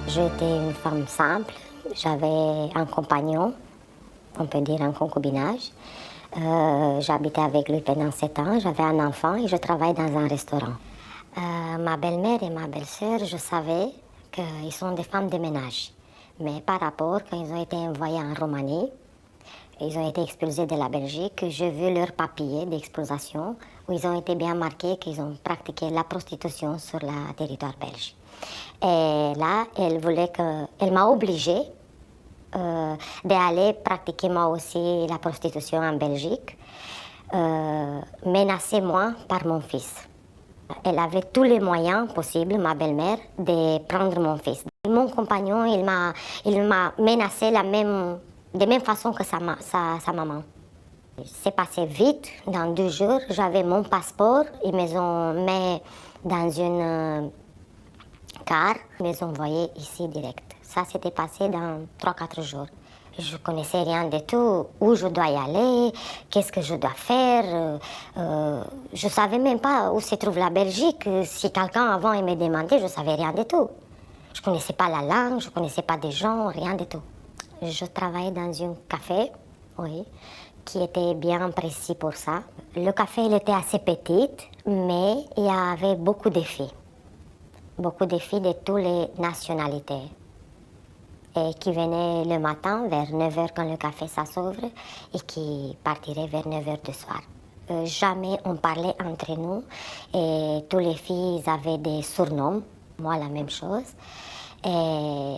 J'étais une femme simple, j'avais un compagnon, on peut dire un concubinage. J'habitais avec lui pendant 7 ans, j'avais un enfant et je travaillais dans un restaurant. Ma belle-mère et ma belle-sœur, je savais qu'ils sont des femmes de ménage. Mais par rapport, quand ils ont été envoyés en Roumanie, ils ont été expulsés de la Belgique, j'ai vu leurs papiers d'expulsation où ils ont été bien marqués qu'ils ont pratiqué la prostitution sur le territoire belge. Et là, elle m'a obligée d'aller pratiquer moi aussi la prostitution en Belgique, menacée moi par mon fils. Elle avait tous les moyens possibles, ma belle-mère, de prendre mon fils. Mon compagnon, il m'a menacé de même façon que sa maman. C'est passé vite, dans 2 jours, j'avais mon passeport, ils me ont mis dans une car, ils me ont envoyé ici direct. Ça s'était passé dans 3-4 jours. Je ne connaissais rien du tout, où je dois y aller, qu'est-ce que je dois faire. Je ne savais même pas où se trouve la Belgique. Si quelqu'un avant il me demandait, je ne savais rien du tout. Je ne connaissais pas la langue, je ne connaissais pas des gens, rien du tout. Je travaillais dans un café, oui, qui était bien précis pour ça. Le café, il était assez petit, mais il y avait beaucoup de filles. Beaucoup de filles de toutes les nationalités. Et qui venaient le matin vers 9h quand le café s'ouvre et qui partiraient vers 9h du soir. Jamais on parlait entre nous et toutes les filles avaient des surnoms, moi la même chose. Et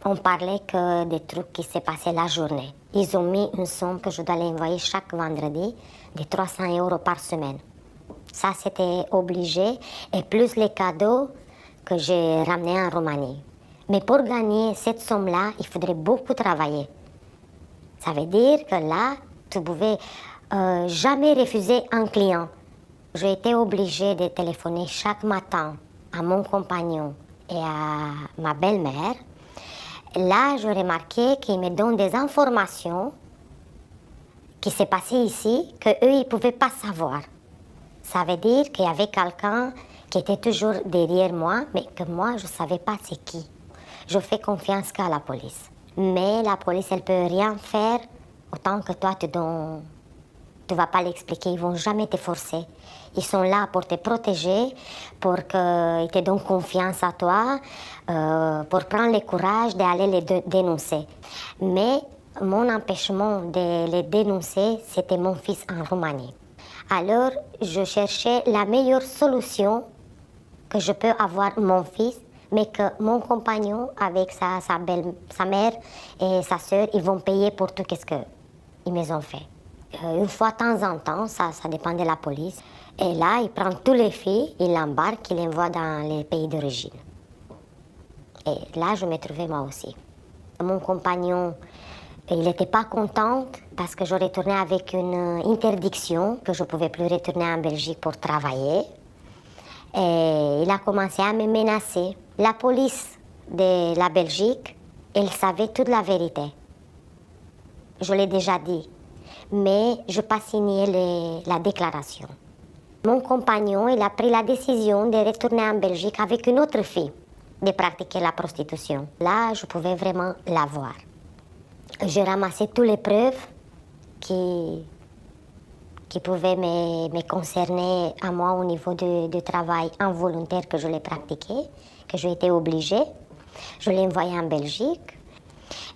on parlait que des trucs qui se passaient la journée. Ils ont mis une somme que je dois l'envoyer chaque vendredi de 300 € par semaine. Ça, c'était obligé, et plus les cadeaux que j'ai ramenés en Roumanie. Mais pour gagner cette somme-là, il faudrait beaucoup travailler. Ça veut dire que là, tu ne pouvais jamais refuser un client. J'ai été obligée de téléphoner chaque matin à mon compagnon et à ma belle-mère. Là, j'ai remarqué qu'ils me donnent des informations qui s'est passé ici, qu'eux, ils ne pouvaient pas savoir. Ça veut dire qu'il y avait quelqu'un qui était toujours derrière moi, mais que moi, je ne savais pas c'est qui. Je fais confiance qu'à la police. Mais la police, elle ne peut rien faire autant que toi, tu ne vas pas l'expliquer. Ils ne vont jamais te forcer. Ils sont là pour te protéger, pour qu'ils te donnent confiance à toi, pour prendre le courage d'aller les dénoncer. Mais mon empêchement de les dénoncer, c'était mon fils en Roumanie. Alors, je cherchais la meilleure solution que je peux avoir mon fils, mais que mon compagnon, avec sa mère et sa sœur, ils vont payer pour tout ce qu'ils me ont fait. Une fois de temps en temps, ça dépend de la police. Et là, il prend toutes les filles, il l'embarque, il les envoie dans les pays d'origine. Et là, je me trouvais moi aussi. Mon compagnon, il n'était pas content parce que je retournais avec une interdiction, que je ne pouvais plus retourner en Belgique pour travailler. Et il a commencé à me menacer. La police de la Belgique, elle savait toute la vérité. Je l'ai déjà dit, mais je n'ai pas signé la déclaration. Mon compagnon, il a pris la décision de retourner en Belgique avec une autre fille, de pratiquer la prostitution. Là, je pouvais vraiment la voir. J'ai ramassé toutes les preuves qui pouvaient me concerner à moi au niveau du travail involontaire que je l'ai pratiqué, que j'ai été obligée. Je l'ai envoyé en Belgique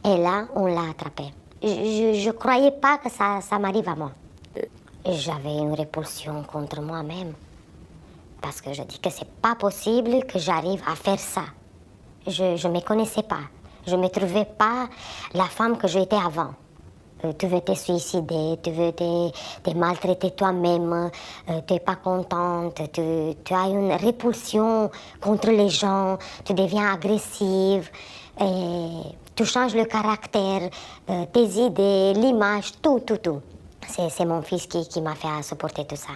et là, on l'a attrapé. Je ne croyais pas que ça m'arrive à moi. J'avais une répulsion contre moi-même parce que je dis que c'est pas possible que j'arrive à faire ça. Je ne me connaissais pas. Je ne me trouvais pas la femme que j'étais avant. Tu veux te suicider, tu veux te maltraiter toi-même, tu n'es pas contente, tu as une répulsion contre les gens, tu deviens agressive, et tu changes le caractère, tes idées, l'image, tout. C'est mon fils qui m'a fait supporter tout ça.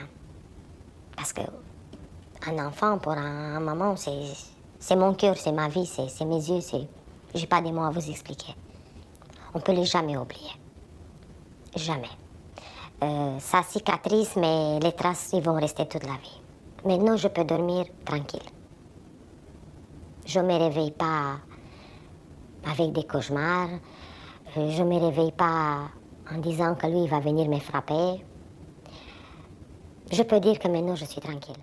Parce qu'un enfant, pour un maman, c'est mon cœur, c'est ma vie, c'est mes yeux, je n'ai pas de mots à vous expliquer. On ne peut les jamais oublier. Jamais. Ça cicatrise, mais les traces, ils vont rester toute la vie. Maintenant, je peux dormir tranquille. Je ne me réveille pas avec des cauchemars. Je ne me réveille pas en disant que lui, il va venir me frapper. Je peux dire que maintenant, je suis tranquille.